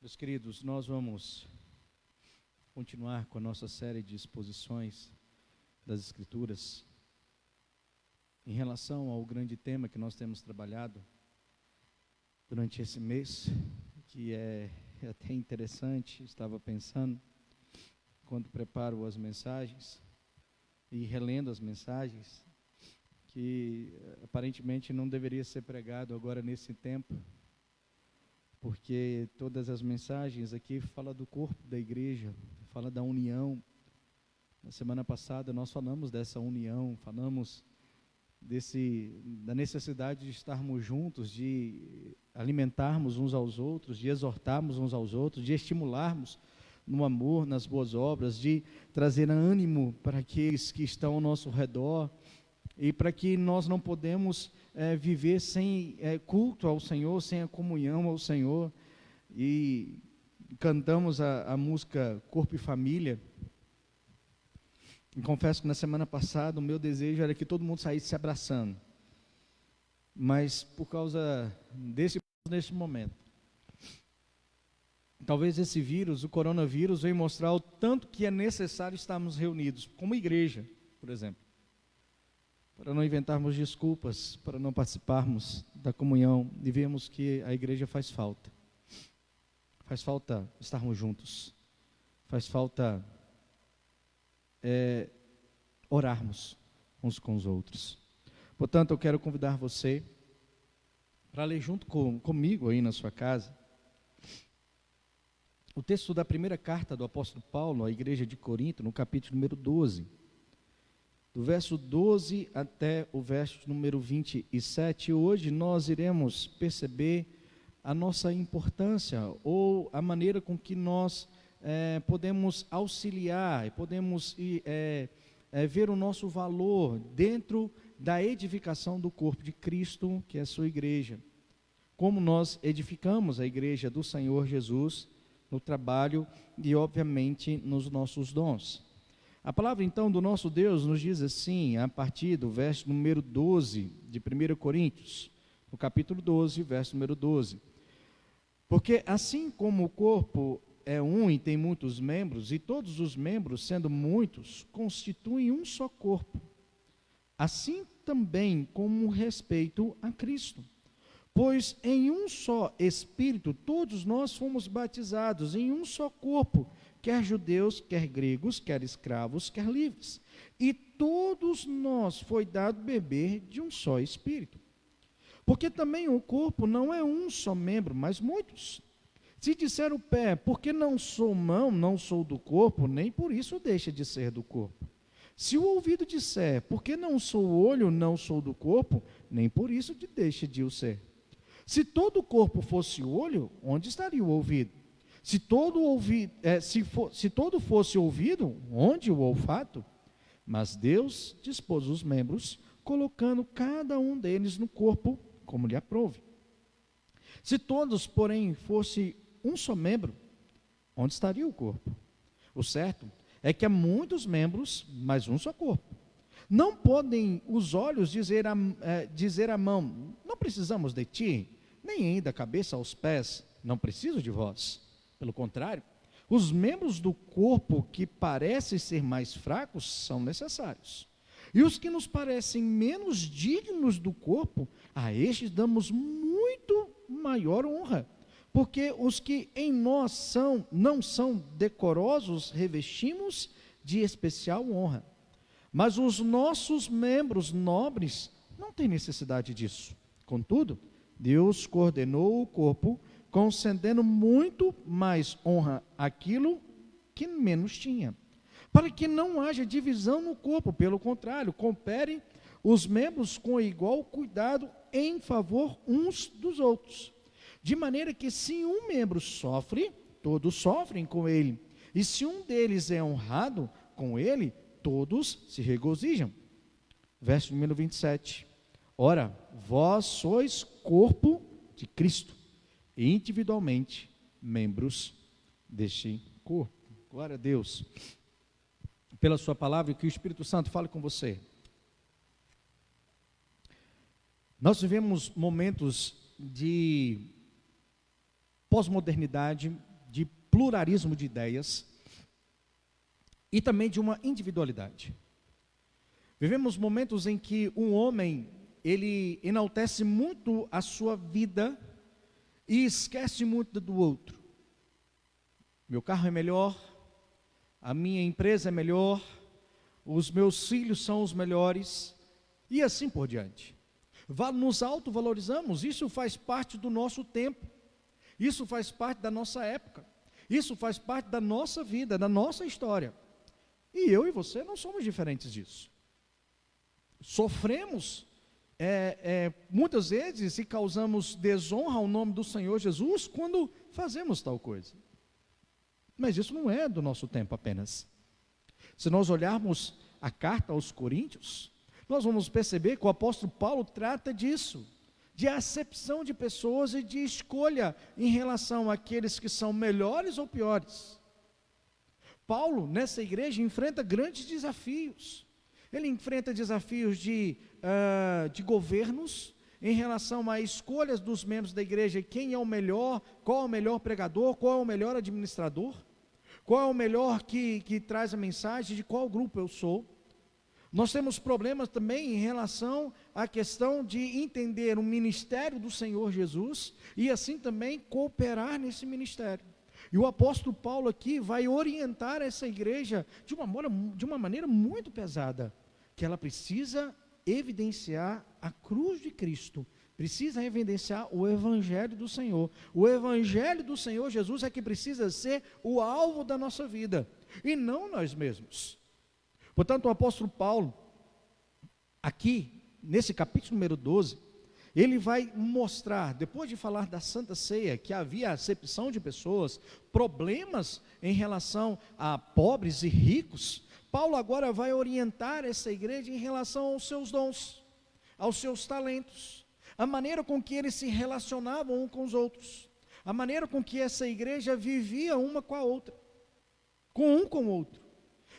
Meus queridos, nós vamos continuar com a nossa série de exposições das Escrituras em relação ao grande tema que nós temos trabalhado durante esse mês, que é até interessante. Estava pensando, quando preparo as mensagens e relendo as mensagens, que aparentemente não deveria ser pregado agora nesse tempo, porque todas as mensagens aqui falam do corpo da igreja, fala da união. Na semana passada nós falamos dessa união, falamos da necessidade de estarmos juntos, de alimentarmos uns aos outros, de exortarmos uns aos outros, de estimularmos no amor, nas boas obras, de trazer ânimo para aqueles que estão ao nosso redor, e para que nós não podemos viver sem culto ao Senhor, sem a comunhão ao Senhor. E cantamos a música Corpo e Família. E confesso que na semana passada o meu desejo era que todo mundo saísse se abraçando, mas por causa nesse momento, talvez esse vírus, o coronavírus, veio mostrar o tanto que é necessário estarmos reunidos como igreja, por exemplo, para não inventarmos desculpas, para não participarmos da comunhão, e vemos que a igreja faz falta estarmos juntos, faz falta orarmos uns com os outros. Portanto, eu quero convidar você para ler junto comigo aí na sua casa o texto da primeira carta do apóstolo Paulo à igreja de Corinto, no capítulo número 12, do verso 12 até o verso número 27. Hoje nós iremos perceber a nossa importância, ou a maneira com que nós podemos auxiliar, podemos ver o nosso valor dentro da edificação do corpo de Cristo, que é a sua igreja. Como nós edificamos a igreja do Senhor Jesus no trabalho e, obviamente, nos nossos dons. A palavra, então, do nosso Deus nos diz assim, a partir do verso número 12 de 1 Coríntios, no capítulo 12, verso número 12. Porque assim como o corpo é um e tem muitos membros, e todos os membros, sendo muitos, constituem um só corpo, assim também com respeito a Cristo. Pois em um só Espírito todos nós fomos batizados, em um só corpo, quer judeus, quer gregos, quer escravos, quer livres. E todos nós foi dado beber de um só Espírito. Porque também o corpo não é um só membro, mas muitos. Se disser o pé, porque não sou mão, não sou do corpo, nem por isso deixa de ser do corpo. Se o ouvido disser, porque não sou olho, não sou do corpo, nem por isso deixa de o ser. Se todo o corpo fosse olho, onde estaria o ouvido? Se todo fosse ouvido, onde o olfato? Mas Deus dispôs os membros, colocando cada um deles no corpo, como lhe aprouve. Se todos, porém, fosse um só membro, onde estaria o corpo? O certo é que há muitos membros, mas um só corpo. Não podem os olhos dizer à mão, não precisamos de ti, nem ainda a cabeça aos pés, não preciso de vós. Pelo contrário, os membros do corpo que parecem ser mais fracos são necessários. E os que nos parecem menos dignos do corpo, a estes damos muito maior honra, porque os que em nós não são decorosos, revestimos de especial honra. Mas os nossos membros nobres não têm necessidade disso. Contudo, Deus coordenou o corpo, concedendo muito mais honra àquilo que menos tinha, para que não haja divisão no corpo. Pelo contrário, cooperem os membros com igual cuidado em favor uns dos outros. De maneira que se um membro sofre, todos sofrem com ele. E se um deles é honrado, com ele todos se regozijam. Verso número 27. Ora, vós sois corpo de Cristo, e individualmente membros deste corpo. Glória a Deus. Pela sua palavra, que o Espírito Santo fale com você. Nós vivemos momentos de pós-modernidade, de pluralismo de ideias e também de uma individualidade. Vivemos momentos em que um homem, ele enaltece muito a sua vida e esquece muito do outro. Meu carro é melhor, a minha empresa é melhor, os meus filhos são os melhores, e assim por diante. Nos autovalorizamos, isso faz parte do nosso tempo, isso faz parte da nossa época, isso faz parte da nossa vida, da nossa história. E eu e você não somos diferentes disso. Sofremos muitas vezes e causamos desonra ao nome do Senhor Jesus quando fazemos tal coisa. Mas isso não é do nosso tempo apenas. Se nós olharmos a carta aos Coríntios, nós vamos perceber que o apóstolo Paulo trata disso, de acepção de pessoas e de escolha em relação àqueles que são melhores ou piores. Paulo, nessa igreja, enfrenta grandes desafios. Ele enfrenta desafios de governos, em relação a escolhas dos membros da igreja, quem é o melhor, qual é o melhor pregador, qual é o melhor administrador, qual é o melhor que traz a mensagem, de qual grupo eu sou. Nós temos problemas também em relação à questão de entender o ministério do Senhor Jesus, e assim também cooperar nesse ministério. E o apóstolo Paulo aqui vai orientar essa igreja de uma maneira muito pesada, que ela precisa evidenciar a cruz de Cristo, precisa evidenciar o evangelho do Senhor. O evangelho do Senhor Jesus é que precisa ser o alvo da nossa vida, e não nós mesmos. Portanto, o apóstolo Paulo, aqui, nesse capítulo número 12, ele vai mostrar, depois de falar da Santa Ceia, que havia acepção de pessoas, problemas em relação a pobres e ricos, Paulo agora vai orientar essa igreja em relação aos seus dons, aos seus talentos, a maneira com que eles se relacionavam uns com os outros, a maneira com que essa igreja vivia uma com a outra, com o outro.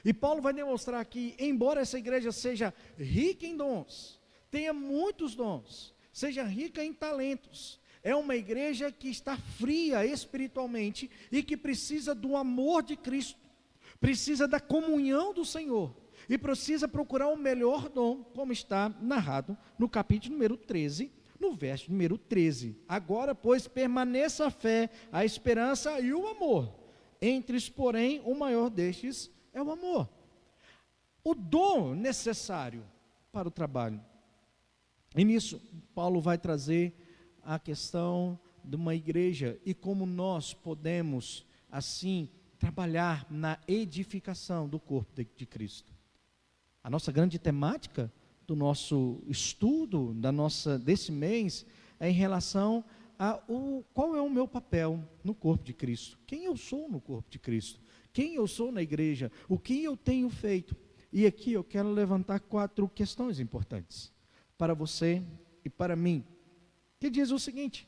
E Paulo vai demonstrar que, embora essa igreja seja rica em dons, tenha muitos dons, seja rica em talentos, é uma igreja que está fria espiritualmente e que precisa do amor de Cristo, precisa da comunhão do Senhor e precisa procurar o melhor dom, como está narrado no capítulo número 13, no verso número 13. Agora, pois, permaneça a fé, a esperança e o amor. Entre os, porém, o maior destes é o amor. O dom necessário para o trabalho. E nisso, Paulo vai trazer a questão de uma igreja e como nós podemos, assim, trabalhar na edificação do corpo de Cristo. A nossa grande temática do nosso estudo, desse mês, é em relação a qual é o meu papel no corpo de Cristo. Quem eu sou no corpo de Cristo? Quem eu sou na igreja? O que eu tenho feito? E aqui eu quero levantar 4 questões importantes para você e para mim, que diz o seguinte,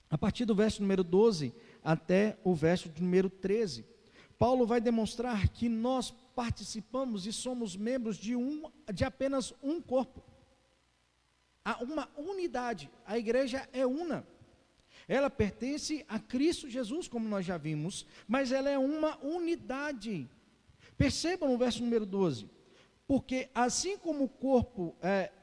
a partir do verso número 12 até o verso número 13, Paulo vai demonstrar que nós participamos e somos membros de apenas um corpo, há uma unidade, a igreja é una, ela pertence a Cristo Jesus, como nós já vimos, mas ela é uma unidade. Percebam no verso número 12, porque assim como o corpo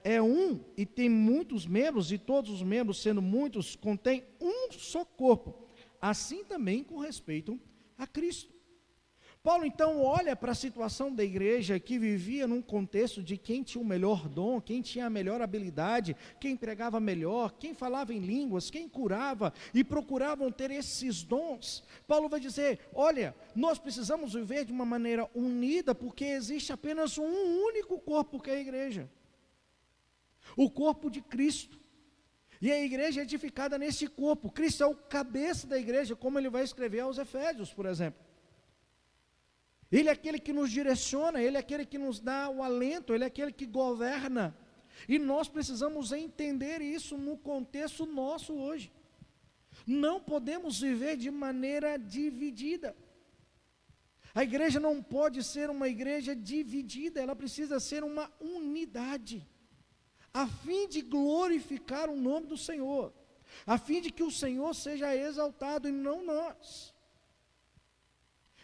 é um e tem muitos membros, e todos os membros sendo muitos, contém um só corpo, assim também com respeito a Cristo. Paulo então olha para a situação da igreja que vivia num contexto de quem tinha o melhor dom, quem tinha a melhor habilidade, quem pregava melhor, quem falava em línguas, quem curava, e procuravam ter esses dons. Paulo vai dizer, olha, nós precisamos viver de uma maneira unida, porque existe apenas um único corpo, que é a igreja, o corpo de Cristo, e a igreja é edificada nesse corpo. Cristo é o cabeça da igreja, como ele vai escrever aos Efésios, por exemplo. Ele é aquele que nos direciona, ele é aquele que nos dá o alento, ele é aquele que governa, e nós precisamos entender isso no contexto nosso hoje. Não podemos viver de maneira dividida. A igreja não pode ser uma igreja dividida, ela precisa ser uma unidade, a fim de glorificar o nome do Senhor. a fim de que o Senhor seja exaltado e não nós.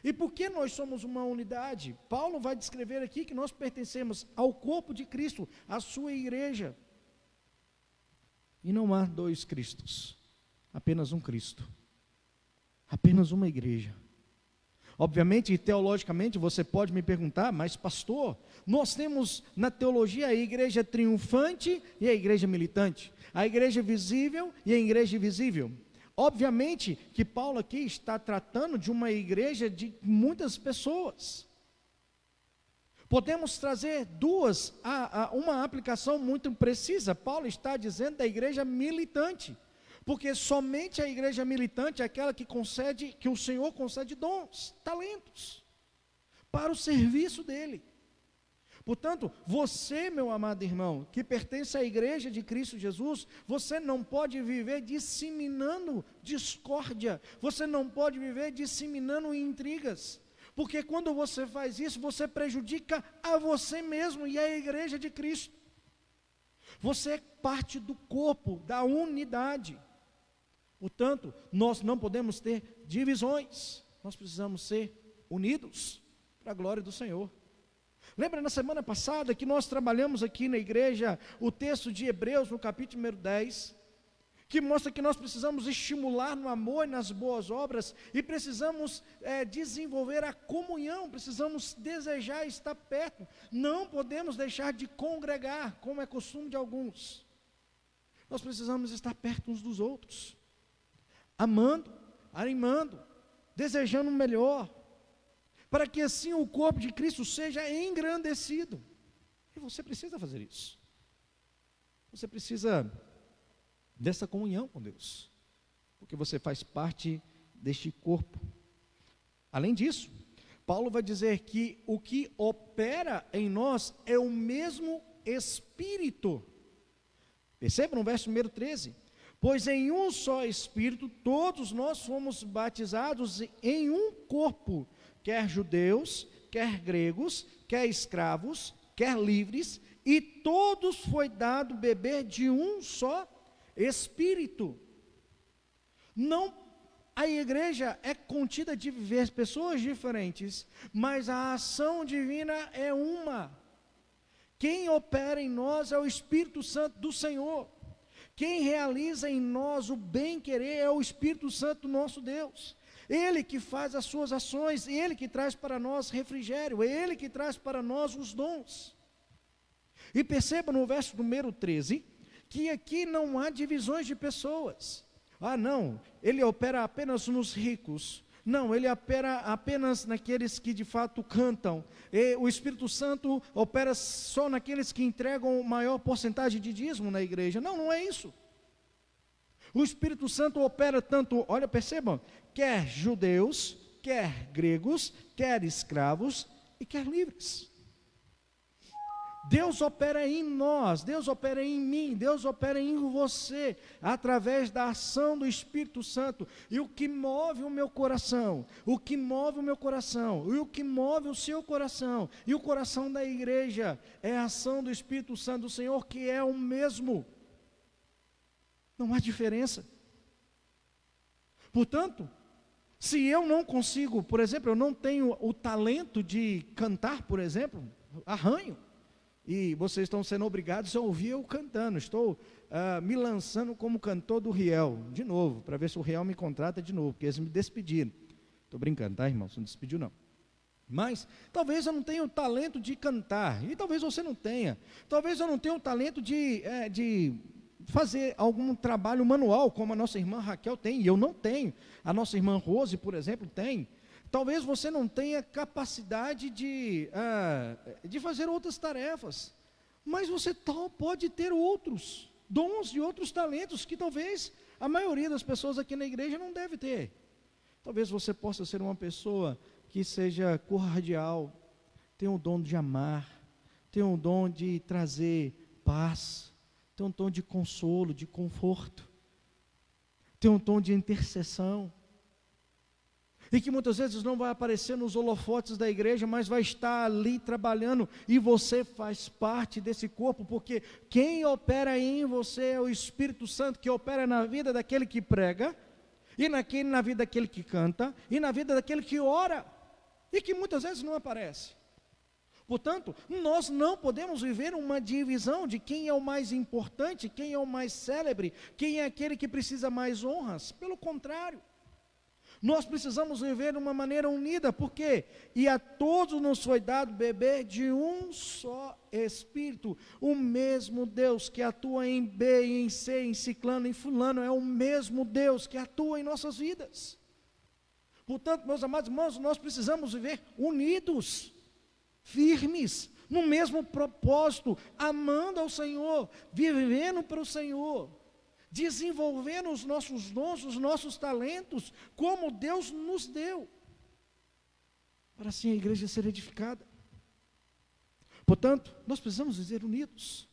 E por que nós somos uma unidade? Paulo vai descrever aqui que nós pertencemos ao corpo de Cristo, à sua igreja. E não há dois Cristos, apenas um Cristo, apenas uma igreja. Obviamente, e teologicamente, você pode me perguntar, mas pastor, nós temos na teologia a igreja triunfante e a igreja militante, a igreja visível e a igreja invisível. Obviamente que Paulo aqui está tratando de uma igreja de muitas pessoas. Podemos trazer uma aplicação muito precisa. Paulo está dizendo da igreja militante, porque somente a igreja militante é aquela que o Senhor concede dons, talentos, para o serviço dele. Portanto, você, meu amado irmão, que pertence à igreja de Cristo Jesus, você não pode viver disseminando discórdia, você não pode viver disseminando intrigas, porque quando você faz isso, você prejudica a você mesmo e a igreja de Cristo. Você é parte do corpo, da unidade. Portanto, nós não podemos ter divisões, nós precisamos ser unidos para a glória do Senhor. Lembra na semana passada que nós trabalhamos aqui na igreja o texto de Hebreus no capítulo número 10, que mostra que nós precisamos estimular no amor e nas boas obras, e precisamos desenvolver a comunhão, precisamos desejar estar perto, não podemos deixar de congregar, como é costume de alguns. Nós precisamos estar perto uns dos outros, amando, animando, desejando o melhor, para que assim o corpo de Cristo seja engrandecido. E você precisa fazer isso. Você precisa dessa comunhão com Deus, porque você faz parte deste corpo. Além disso, Paulo vai dizer que o que opera em nós é o mesmo Espírito. Perceba no verso número 13. Pois em um só Espírito todos nós fomos batizados em um corpo, quer judeus, quer gregos, quer escravos, quer livres, e todos foi dado beber de um só Espírito. Não, a igreja é contida de viver pessoas diferentes, mas a ação divina é uma. Quem opera em nós é o Espírito Santo do Senhor. Quem realiza em nós o bem-querer é o Espírito Santo do nosso Deus. Ele que faz as suas ações, Ele que traz para nós refrigério, Ele que traz para nós os dons. E perceba no verso número 13, que aqui não há divisões de pessoas. Ah não, Ele opera apenas nos ricos. Não, Ele opera apenas naqueles que de fato cantam. E o Espírito Santo opera só naqueles que entregam maior porcentagem de dízimo na igreja. Não, não é isso. O Espírito Santo opera tanto, olha, percebam, quer judeus, quer gregos, quer escravos e quer livres. Deus opera em nós, Deus opera em mim, Deus opera em você, através da ação do Espírito Santo. E o que move o meu coração, e o que move o seu coração, e o coração da igreja, é a ação do Espírito Santo do Senhor, que é o mesmo. Não há diferença. Portanto, se eu não consigo, por exemplo, eu não tenho o talento de cantar, por exemplo, arranho, e vocês estão sendo obrigados a ouvir eu cantando, estou me lançando como cantor do Riel, de novo, para ver se o Riel me contrata de novo, porque eles me despediram. Estou brincando, tá, irmão? Você não despediu, não. Mas, talvez eu não tenha o talento de cantar, e talvez você não tenha. Talvez eu não tenha o talento de fazer algum trabalho manual, como a nossa irmã Raquel tem, e eu não tenho. A nossa irmã Rose, por exemplo, tem. Talvez você não tenha capacidade de fazer outras tarefas, mas você pode ter outros dons e outros talentos que talvez a maioria das pessoas aqui na igreja não deve ter. Talvez você possa ser uma pessoa que seja cordial, tenha o dom de amar, tenha o dom de trazer paz, tenha um tom de consolo, de conforto, tenha um tom de intercessão. e que muitas vezes não vai aparecer nos holofotes da igreja, mas vai estar ali trabalhando, e você faz parte desse corpo, porque quem opera em você é o Espírito Santo, que opera na vida daquele que prega, e na vida daquele que canta, e na vida daquele que ora, e que muitas vezes não aparece. Portanto, nós não podemos viver uma divisão de quem é o mais importante, quem é o mais célebre, quem é aquele que precisa mais honras. Pelo contrário, nós precisamos viver de uma maneira unida, porque e a todos nos foi dado beber de um só Espírito. O mesmo Deus que atua em B, em C, em ciclano, em fulano, é o mesmo Deus que atua em nossas vidas. Portanto, meus amados irmãos, nós precisamos viver unidos, firmes, no mesmo propósito, amando ao Senhor, vivendo para o Senhor, desenvolvendo os nossos dons, os nossos talentos, como Deus nos deu, para assim a igreja ser edificada. Portanto, nós precisamos viver unidos.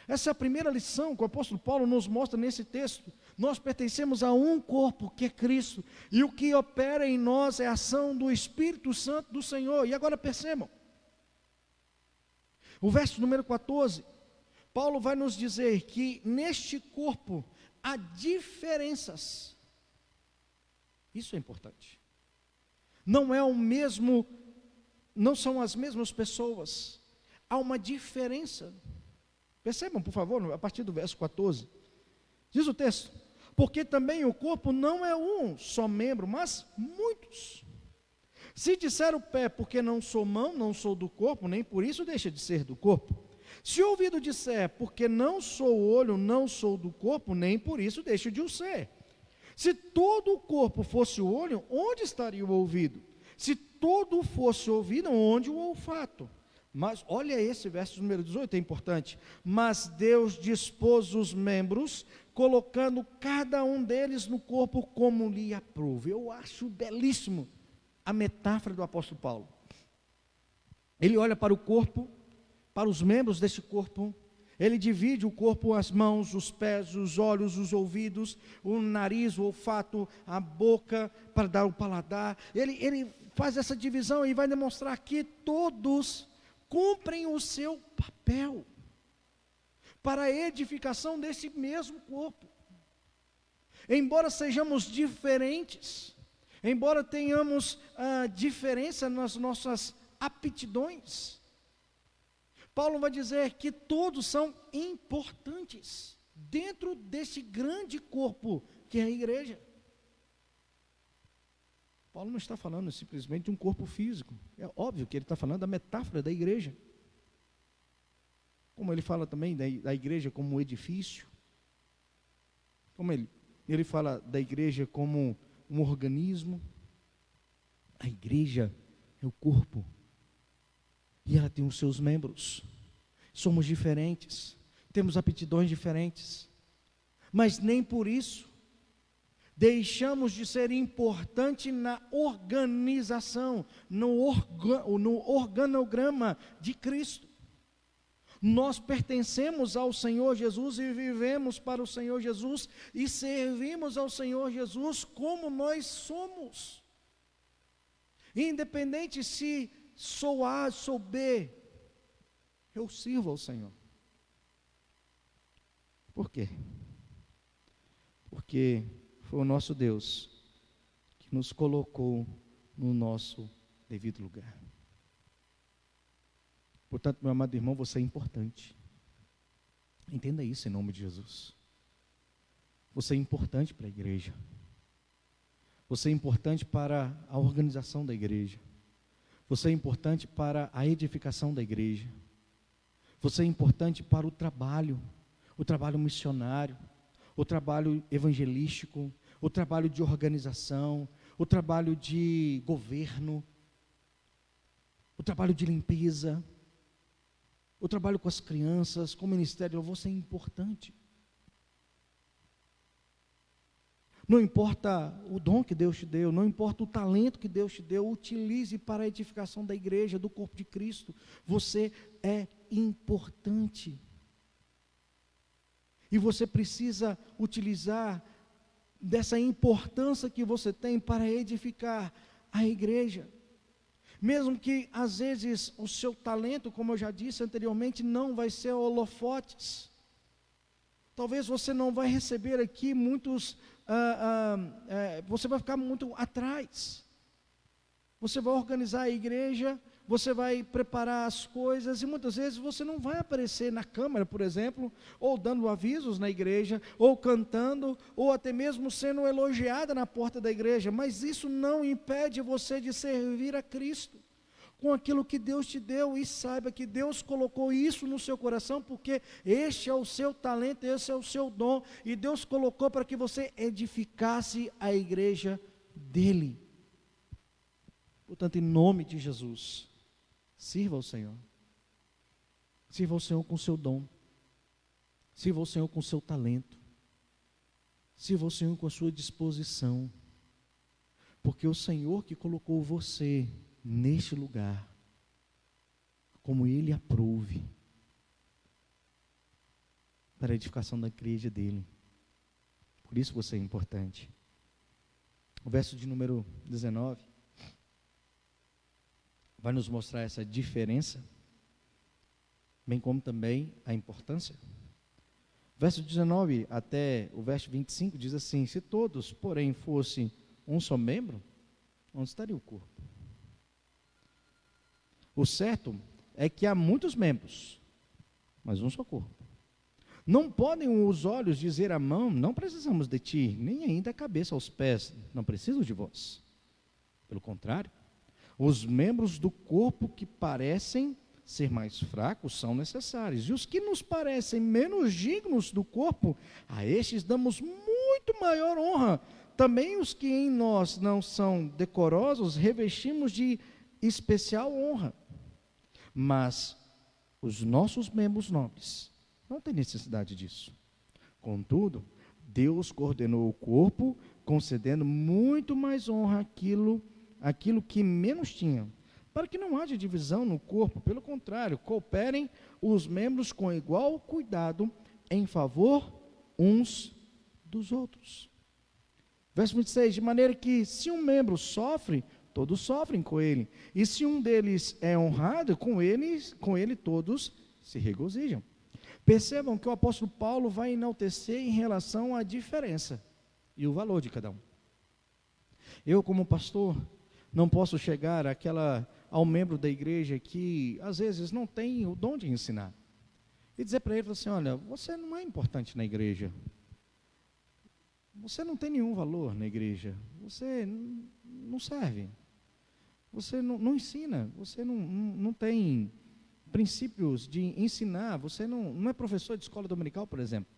Essa é a primeira lição que o apóstolo Paulo nos mostra nesse texto. Nós pertencemos a um corpo, que é Cristo, e o que opera em nós é a ação do Espírito Santo do Senhor. E agora percebam, o verso número 14, Paulo vai nos dizer que neste corpo há diferenças. Isso é importante. Não é o mesmo, não são as mesmas pessoas. Há uma diferença. Percebam, por favor, a partir do verso 14. Diz o texto: porque também o corpo não é um só membro, mas muitos. Se disser o pé, porque não sou mão, não sou do corpo, nem por isso deixa de ser do corpo. Se o ouvido disser, porque não sou olho, não sou do corpo, nem por isso deixa de o ser. Se todo o corpo fosse o olho, onde estaria o ouvido? Se todo fosse o ouvido, onde o olfato? Mas olha esse verso número 18, é importante. Mas Deus dispôs os membros, colocando cada um deles no corpo como lhe aprouve. Eu acho belíssimo a metáfora do apóstolo Paulo. Ele olha para o corpo, para os membros desse corpo, ele divide o corpo, as mãos, os pés, os olhos, os ouvidos, o nariz, o olfato, a boca, para dar o paladar. Ele faz essa divisão e vai demonstrar que todos cumprem o seu papel para a edificação desse mesmo corpo. Embora sejamos diferentes, embora tenhamos diferença nas nossas aptidões, Paulo vai dizer que todos são importantes dentro desse grande corpo que é a igreja. Paulo não está falando simplesmente de um corpo físico. É óbvio que ele está falando da metáfora da igreja. Como ele fala também da igreja como um edifício. Como ele fala da igreja como um organismo. A igreja é o corpo. E ela tem os seus membros. Somos diferentes. Temos aptidões diferentes. Mas nem por isso deixamos de ser importante na organização, no organograma de Cristo. Nós pertencemos ao Senhor Jesus e vivemos para o Senhor Jesus e servimos ao Senhor Jesus como nós somos. Independente se sou A, sou B, eu sirvo ao Senhor. Por quê? Porque foi o nosso Deus que nos colocou no nosso devido lugar. Portanto, meu amado irmão, você é importante. Entenda isso em nome de Jesus. Você é importante para a igreja. Você é importante para a organização da igreja. Você é importante para a edificação da igreja. Você é importante para o trabalho missionário, o trabalho evangelístico, o trabalho de organização, o trabalho de governo, o trabalho de limpeza, o trabalho com as crianças, com o ministério. Você é importante. Não importa o dom que Deus te deu, não importa o talento que Deus te deu, utilize para a edificação da igreja, do corpo de Cristo. Você é importante. E você precisa utilizar dessa importância que você tem para edificar a igreja. Mesmo que às vezes o seu talento, como eu já disse anteriormente, não vai ser holofotes. Talvez você não vai receber aqui muitos, você vai ficar muito atrás. Você vai organizar a igreja, você vai preparar as coisas, e muitas vezes você não vai aparecer na câmara, por exemplo, ou dando avisos na igreja, ou cantando, ou até mesmo sendo elogiada na porta da igreja, mas isso não impede você de servir a Cristo com aquilo que Deus te deu, e saiba que Deus colocou isso no seu coração, porque este é o seu talento, esse é o seu dom, e Deus colocou para que você edificasse a igreja dele. Portanto, em nome de Jesus, sirva ao Senhor. Sirva ao Senhor com o seu dom. Sirva ao Senhor com o seu talento. Sirva ao Senhor com a sua disposição. Porque o Senhor que colocou você neste lugar, como Ele aprouve, para a edificação da igreja dele. Por isso você é importante. O verso de número 19 vai nos mostrar essa diferença, bem como também a importância. Verso 19 até o verso 25 diz assim: se todos, porém, fossem um só membro, onde estaria o corpo? O certo é que há muitos membros, mas um só corpo. Não podem os olhos dizer à mão: não precisamos de ti, nem ainda a cabeça aos pés: não preciso de vós. Pelo contrário, os membros do corpo que parecem ser mais fracos são necessários, e os que nos parecem menos dignos do corpo, a estes damos muito maior honra. Também os que em nós não são decorosos, revestimos de especial honra. Mas os nossos membros nobres não têm necessidade disso. Contudo, Deus coordenou o corpo, concedendo muito mais honra àquilo que menos tinha, para que não haja divisão no corpo. Pelo contrário, cooperem os membros com igual cuidado em favor uns dos outros. Verso 26, de maneira que se um membro sofre, todos sofrem com ele, e se um deles é honrado, com ele todos se regozijam. Percebam que o apóstolo Paulo vai enaltecer em relação à diferença e o valor de cada um. Eu, como pastor, não posso chegar ao membro da igreja que às vezes não tem o dom de ensinar e dizer para ele assim: olha, você não é importante na igreja, você não tem nenhum valor na igreja, você não serve, você não ensina, você não tem princípios de ensinar, você não é professor de escola dominical, por exemplo.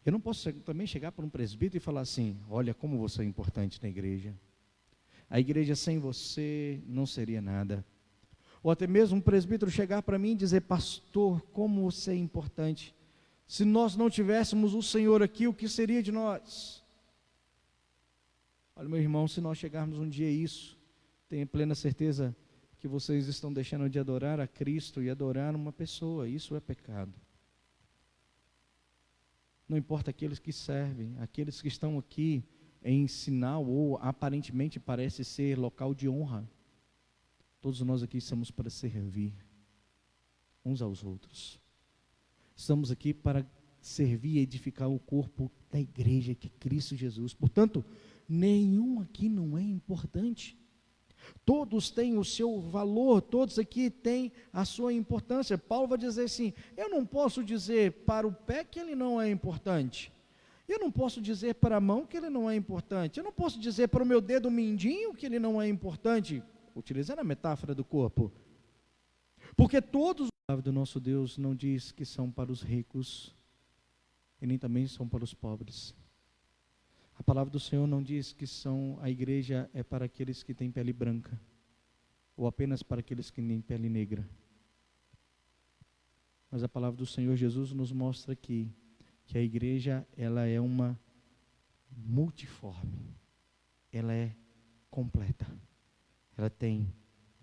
Eu não posso também chegar para um presbítero e falar assim: olha como você é importante na igreja, a igreja sem você não seria nada. Ou até mesmo um presbítero chegar para mim e dizer: pastor, como você é importante, se nós não tivéssemos o Senhor aqui, o que seria de nós? Olha, meu irmão, se nós chegarmos um dia a isso, tenha plena certeza que vocês estão deixando de adorar a Cristo e adorar uma pessoa. Isso é pecado. Não importa aqueles que servem, aqueles que estão aqui em sinal ou aparentemente parece ser local de honra. Todos nós aqui estamos para servir uns aos outros. Estamos aqui para servir e edificar o corpo da igreja que é Cristo Jesus. Portanto, nenhum aqui não é importante. Todos têm o seu valor, todos aqui têm a sua importância. Paulo vai dizer assim: eu não posso dizer para o pé que ele não é importante. Eu não posso dizer para a mão que ele não é importante. Eu não posso dizer para o meu dedo mindinho que ele não é importante. Utilizando a metáfora do corpo. Porque todos, a palavra do nosso Deus não diz que são para os ricos e nem também são para os pobres. A palavra do Senhor não diz que a igreja é para aqueles que têm pele branca, ou apenas para aqueles que têm pele negra. Mas a palavra do Senhor Jesus nos mostra aqui que a igreja, ela é uma multiforme, ela é completa. Ela tem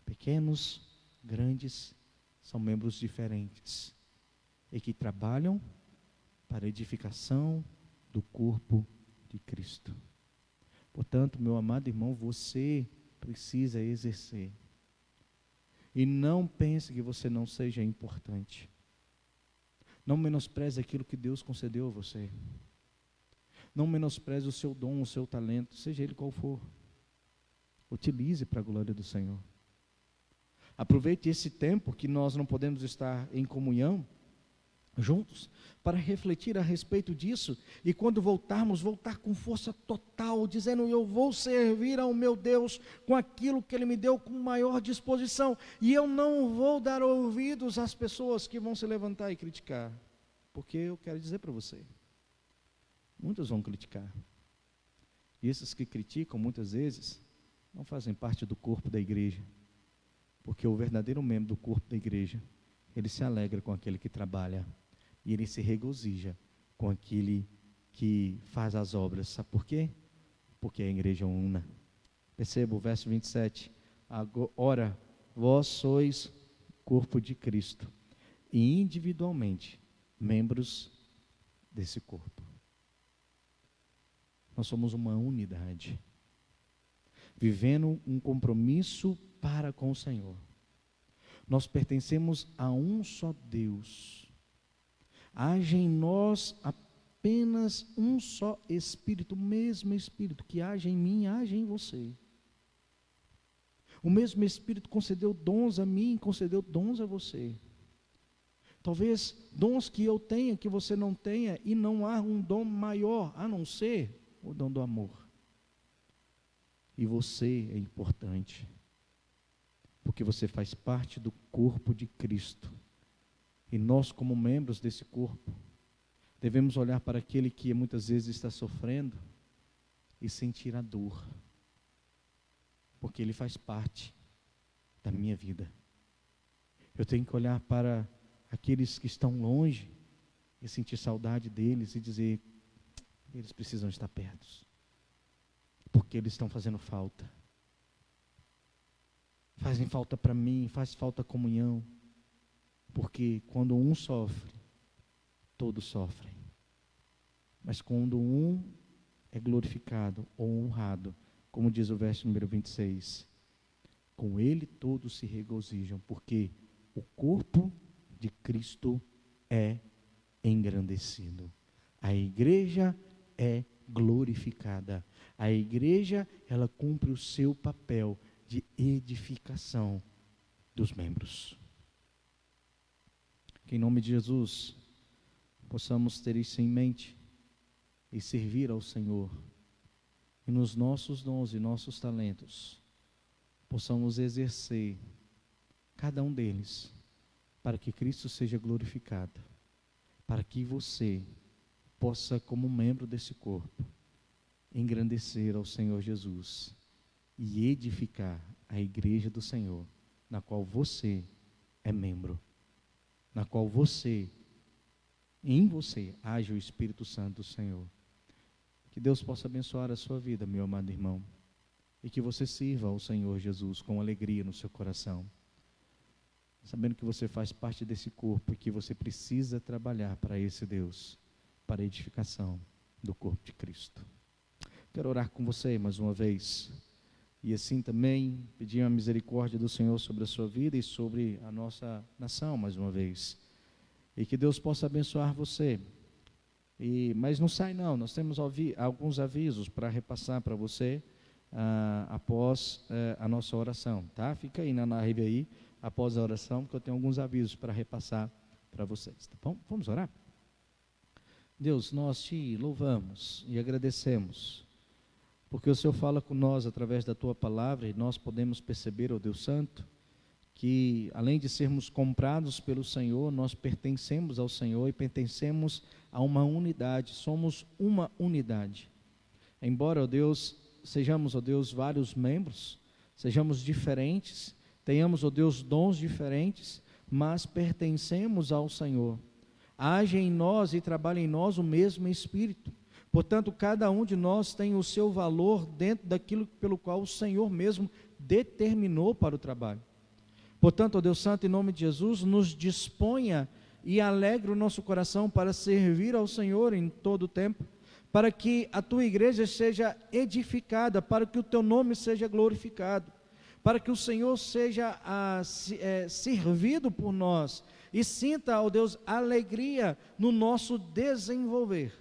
pequenos, grandes, são membros diferentes, e que trabalham para a edificação do corpo de Cristo. Portanto, meu amado irmão, você precisa exercer. E não pense que você não seja importante. Não menospreze aquilo que Deus concedeu a você. Não menospreze o seu dom, o seu talento, seja ele qual for. Utilize para a glória do Senhor. Aproveite esse tempo que nós não podemos estar em comunhão juntos, para refletir a respeito disso, e quando voltarmos, voltar com força total, dizendo: eu vou servir ao meu Deus com aquilo que Ele me deu com maior disposição, e eu não vou dar ouvidos às pessoas que vão se levantar e criticar, porque eu quero dizer para você, muitos vão criticar, e esses que criticam muitas vezes, não fazem parte do corpo da igreja, porque o verdadeiro membro do corpo da igreja, ele se alegra com aquele que trabalha, e ele se regozija com aquele que faz as obras. Sabe por quê? Porque a igreja é una. Perceba o verso 27. Ora, vós sois corpo de Cristo, e individualmente membros desse corpo. Nós somos uma unidade, vivendo um compromisso para com o Senhor. Nós pertencemos a um só Deus. Age em nós apenas um só Espírito, o mesmo Espírito que age em mim, age em você. O mesmo Espírito concedeu dons a mim, concedeu dons a você. Talvez dons que eu tenha, que você não tenha, e não há um dom maior, a não ser o dom do amor. E você é importante, porque você faz parte do corpo de Cristo. E nós, como membros desse corpo, devemos olhar para aquele que muitas vezes está sofrendo e sentir a dor, porque ele faz parte da minha vida. Eu tenho que olhar para aqueles que estão longe e sentir saudade deles e dizer: eles precisam estar perto, porque eles estão fazendo falta. Fazem falta para mim, faz falta a comunhão. Porque quando um sofre, todos sofrem. Mas quando um é glorificado ou honrado, como diz o verso número 26, com ele todos se regozijam, porque o corpo de Cristo é engrandecido. A igreja é glorificada. A igreja, ela cumpre o seu papel de edificação dos membros. Que em nome de Jesus, possamos ter isso em mente e servir ao Senhor. E nos nossos dons e nossos talentos, possamos exercer cada um deles, para que Cristo seja glorificado, para que você possa, como membro desse corpo, engrandecer ao Senhor Jesus e edificar a igreja do Senhor, na qual você é membro, na qual em você age o Espírito Santo do Senhor. Que Deus possa abençoar a sua vida, meu amado irmão, e que você sirva ao Senhor Jesus com alegria no seu coração, sabendo que você faz parte desse corpo e que você precisa trabalhar para esse Deus, para a edificação do corpo de Cristo. Quero orar com você mais uma vez, e assim também pedir a misericórdia do Senhor sobre a sua vida e sobre a nossa nação mais uma vez, e que Deus possa abençoar você. Mas não sai não, nós temos alguns avisos para repassar para você após a nossa oração, tá? Fica aí na live aí, após a oração, porque eu tenho alguns avisos para repassar para vocês, tá bom? Vamos orar? Deus, nós te louvamos e agradecemos, porque o Senhor fala com nós através da Tua palavra, e nós podemos perceber, ó Deus Santo, que além de sermos comprados pelo Senhor, nós pertencemos ao Senhor e pertencemos a uma unidade, somos uma unidade. Embora, ó Deus, sejamos, ó Deus, vários membros, sejamos diferentes, tenhamos, ó Deus, dons diferentes, mas pertencemos ao Senhor. Age em nós e trabalha em nós o mesmo Espírito. Portanto, cada um de nós tem o seu valor dentro daquilo pelo qual o Senhor mesmo determinou para o trabalho. Portanto, ó Deus Santo, em nome de Jesus, nos disponha e alegre o nosso coração para servir ao Senhor em todo o tempo, para que a tua igreja seja edificada, para que o teu nome seja glorificado, para que o Senhor seja servido por nós, e sinta, ó Deus, alegria no nosso desenvolver,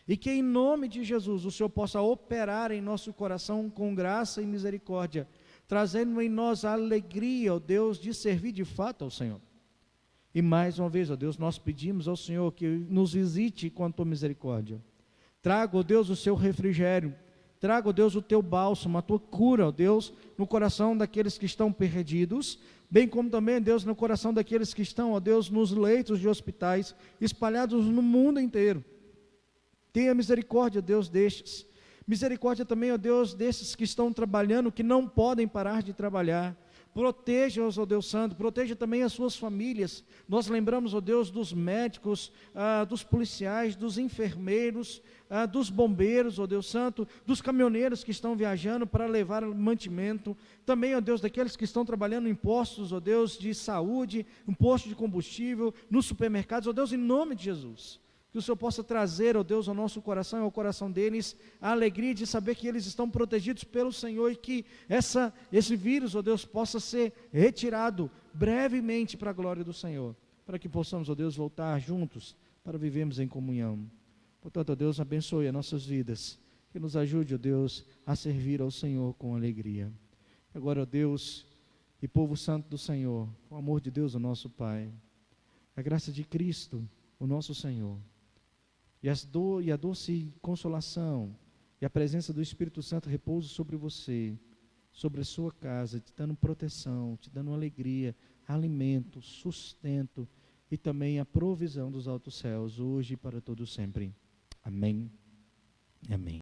e que em nome de Jesus o Senhor possa operar em nosso coração com graça e misericórdia, trazendo em nós a alegria, ó Deus, de servir de fato ao Senhor. E mais uma vez, ó Deus, nós pedimos ao Senhor que nos visite com a tua misericórdia. Traga, ó Deus, o seu refrigério. Traga, ó Deus, o teu bálsamo, a tua cura, ó Deus, no coração daqueles que estão perdidos, bem como também, Deus, no coração daqueles que estão, ó Deus, nos leitos de hospitais, espalhados no mundo inteiro. Tenha misericórdia, Deus, destes. Misericórdia também, ó Deus, desses que estão trabalhando, que não podem parar de trabalhar. Proteja-os, ó Deus Santo, proteja também as suas famílias. Nós lembramos, ó Deus, dos médicos, dos policiais, dos enfermeiros, dos bombeiros, ó Deus Santo, dos caminhoneiros que estão viajando para levar mantimento. Também, ó Deus, daqueles que estão trabalhando em postos, ó Deus, de saúde, em postos de combustível, nos supermercados, ó Deus, em nome de Jesus. Que o Senhor possa trazer, ó Deus, ao nosso coração e ao coração deles a alegria de saber que eles estão protegidos pelo Senhor e que esse vírus, ó Deus, possa ser retirado brevemente para a glória do Senhor, para que possamos, ó Deus, voltar juntos para vivermos em comunhão. Portanto, ó Deus, abençoe as nossas vidas, que nos ajude, ó Deus, a servir ao Senhor com alegria. Agora, ó Deus, e povo santo do Senhor, o amor de Deus, o nosso Pai, a graça de Cristo, o nosso Senhor, e a doce consolação, e a presença do Espírito Santo repouso sobre você, sobre a sua casa, te dando proteção, te dando alegria, alimento, sustento, e também a provisão dos altos céus, hoje e para todo sempre. Amém. Amém.